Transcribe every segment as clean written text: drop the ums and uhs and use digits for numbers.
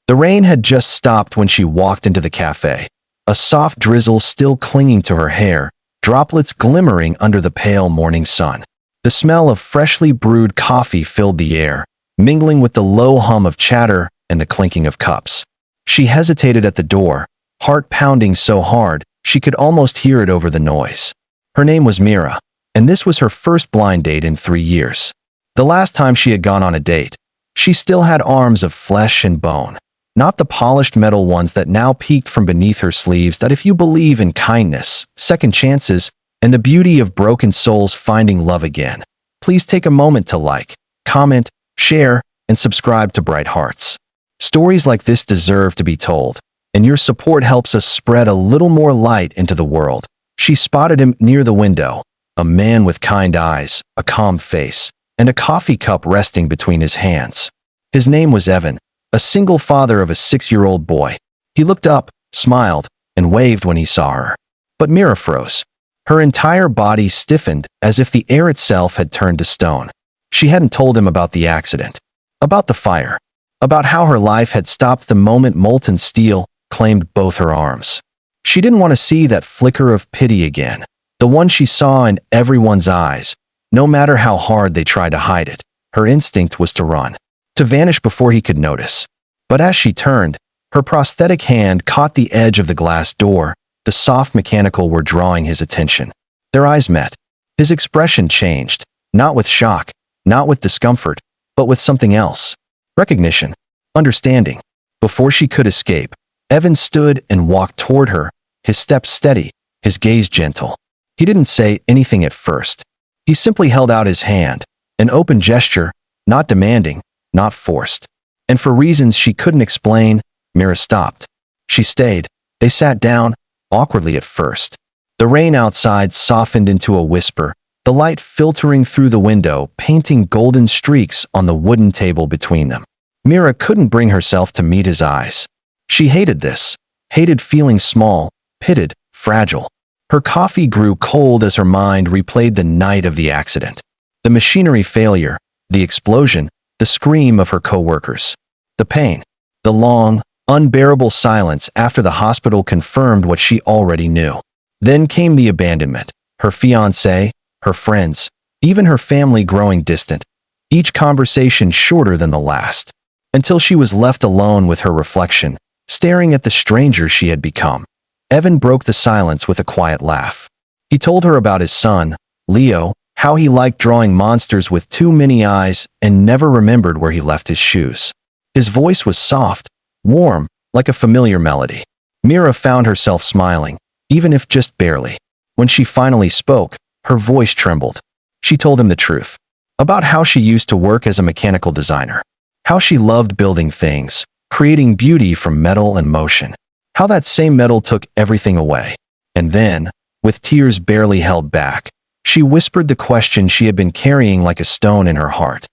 The rain had just stopped when she walked into the café, a soft drizzle still clinging to her hair, droplets glimmering under the pale morning sun. The smell of freshly brewed coffee filled the air, mingling with the low hum of chatter and the clinking of cups. She hesitated at the door, heart pounding so hard she could almost hear it over the noise. Her name was Mira, and this was her first blind date in 3 years. The last time she had gone on a date, she still had arms of flesh and bone, not the polished metal ones that now peeked from beneath her sleeves. That if you believe in kindness, second chances, and the beauty of broken souls finding love again, please take a moment to like, comment, share, and subscribe to Bright Hearts. Stories like this deserve to be told, and your support helps us spread a little more light into the world. She spotted him near the window, a man with kind eyes, a calm face, and a coffee cup resting between his hands. His name was Evan, a single father of a 6-year-old boy. He looked up, smiled, and waved when he saw her. But Mira froze. Her entire body stiffened as if the air itself had turned to stone. She hadn't told him about the accident, about the fire, about how her life had stopped the moment molten steel claimed both her arms. She didn't want to see that flicker of pity again, the one she saw in everyone's eyes, no matter how hard they tried to hide it. Her instinct was to run, to vanish before he could notice. But as she turned, her prosthetic hand caught the edge of the glass door. The soft mechanical were drawing his attention. Their eyes met. His expression changed, not with shock, not with discomfort, but with something else. Recognition. Understanding. Before she could escape, Evan stood and walked toward her, his steps steady, his gaze gentle. He didn't say anything at first. He simply held out his hand, an open gesture, not demanding, not forced. And for reasons she couldn't explain, Mira stopped. She stayed. They sat down, awkwardly at first. The rain outside softened into a whisper, the light filtering through the window, painting golden streaks on the wooden table between them. Mira couldn't bring herself to meet his eyes. She hated this, hated feeling small, pitted, fragile. Her coffee grew cold as her mind replayed the night of the accident. The machinery failure, the explosion, the scream of her co-workers. The pain, the long, unbearable silence after the hospital confirmed what she already knew. Then came the abandonment, her fiancé, her friends, even her family growing distant, each conversation shorter than the last, until she was left alone with her reflection, staring at the stranger she had become. Evan broke the silence with a quiet laugh. He told her about his son, Leo, how he liked drawing monsters with too many eyes and never remembered where he left his shoes. His voice was soft, warm, like a familiar melody. Mira found herself smiling, even if just barely. When she finally spoke, her voice trembled. She told him the truth. About how she used to work as a mechanical designer. How she loved building things, creating beauty from metal and motion. How that same metal took everything away. And then, with tears barely held back, she whispered the question she had been carrying like a stone in her heart.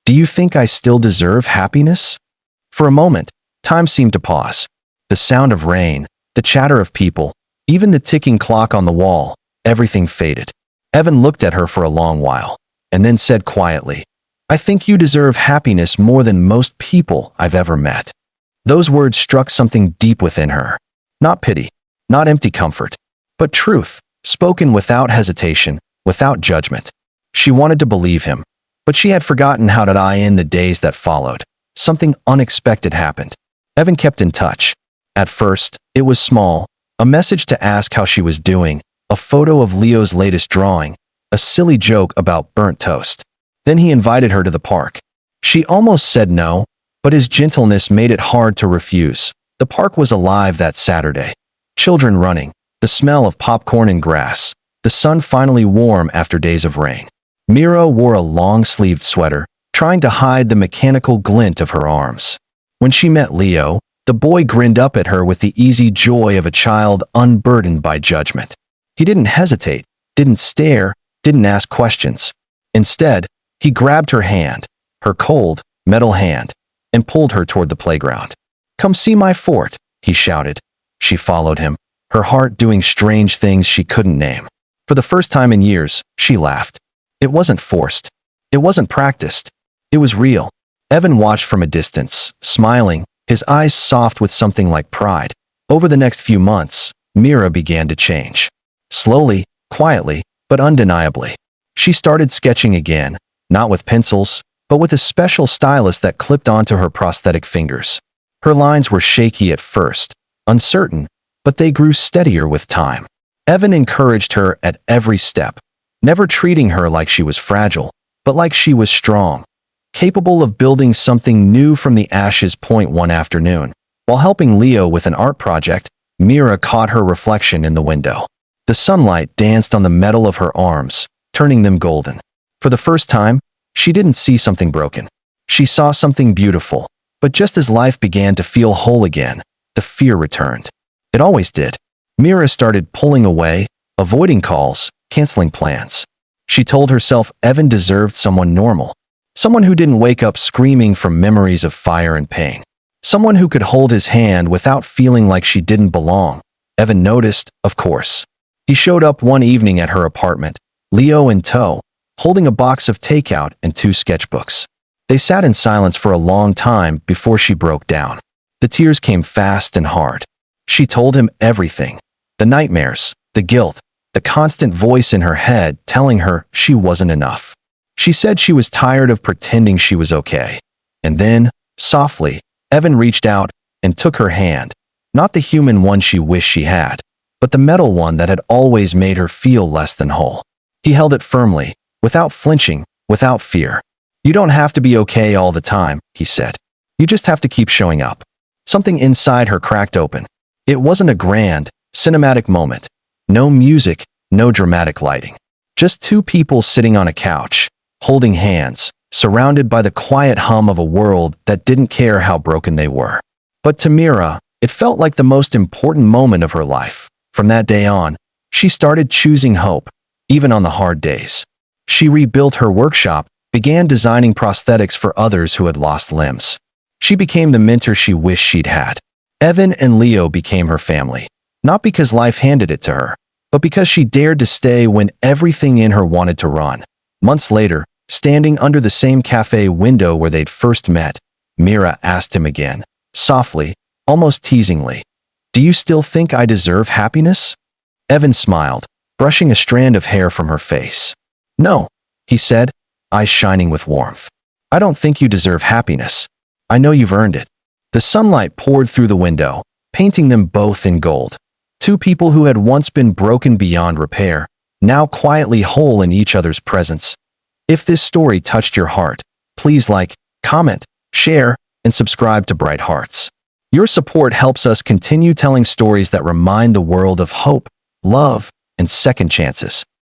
Do you think I still deserve happiness? For a moment, time seemed to pause. The sound of rain, the chatter of people, even the ticking clock on the wall, everything faded. Evan looked at her for a long while, and then said quietly, I think you deserve happiness more than most people I've ever met. Those words struck something deep within her. Not pity, not empty comfort, but truth, spoken without hesitation, without judgment. She wanted to believe him, but she had forgotten how to end the days that followed. Something unexpected happened. Evan kept in touch. At first, it was small, a message to ask how she was doing, a photo of Leo's latest drawing, a silly joke about burnt toast. Then he invited her to the park. She almost said no, but his gentleness made it hard to refuse. The park was alive that Saturday. Children running, the smell of popcorn and grass, the sun finally warm after days of rain. Mira wore a long-sleeved sweater, trying to hide the mechanical glint of her arms. When she met Leo, the boy grinned up at her with the easy joy of a child unburdened by judgment. He didn't hesitate, didn't stare, didn't ask questions. Instead, he grabbed her hand, her cold, metal hand, and pulled her toward the playground. Come see my fort, he shouted. She followed him, her heart doing strange things she couldn't name. For the first time in years, she laughed. It wasn't forced. It wasn't practiced. It was real. Evan watched from a distance, smiling, his eyes soft with something like pride. Over the next few months, Mira began to change. Slowly, quietly, but undeniably. She started sketching again, not with pencils, but with a special stylus that clipped onto her prosthetic fingers. Her lines were shaky at first, uncertain, but they grew steadier with time. Evan encouraged her at every step, never treating her like she was fragile, but like she was strong, capable of building something new from the ashes. One afternoon, while helping Leo with an art project, Mira caught her reflection in the window. The sunlight danced on the metal of her arms, turning them golden. For the first time, she didn't see something broken. She saw something beautiful, but just as life began to feel whole again, the fear returned. It always did. Mira started pulling away, avoiding calls, canceling plans. She told herself Evan deserved someone normal, someone who didn't wake up screaming from memories of fire and pain, someone who could hold his hand without feeling like she didn't belong. Evan noticed, of course. He showed up one evening at her apartment, Leo in tow, holding a box of takeout and 2 sketchbooks. They sat in silence for a long time before she broke down. The tears came fast and hard. She told him everything. The nightmares, the guilt, the constant voice in her head telling her she wasn't enough. She said she was tired of pretending she was okay. And then, softly, Evan reached out and took her hand, not the human one she wished she had, but the metal one that had always made her feel less than whole. He held it firmly, without flinching, without fear. "You don't have to be okay all the time," he said. "You just have to keep showing up." Something inside her cracked open. It wasn't a grand, cinematic moment. No music, no dramatic lighting. Just 2 people sitting on a couch, holding hands, surrounded by the quiet hum of a world that didn't care how broken they were. But to Mira, it felt like the most important moment of her life. From that day on, she started choosing hope, even on the hard days. She rebuilt her workshop, began designing prosthetics for others who had lost limbs. She became the mentor she wished she'd had. Evan and Leo became her family, not because life handed it to her, but because she dared to stay when everything in her wanted to run. Months later, standing under the same cafe window where they'd first met, Mira asked him again, softly, almost teasingly, "Do you still think I deserve happiness?" Evan smiled, brushing a strand of hair from her face. "No," he said, eyes shining with warmth. "I don't think you deserve happiness. I know you've earned it." The sunlight poured through the window, painting them both in gold. 2 people who had once been broken beyond repair, now quietly whole in each other's presence. If this story touched your heart, please like, comment, share, and subscribe to Bright Hearts. Your support helps us continue telling stories that remind the world of hope, love, and second chances.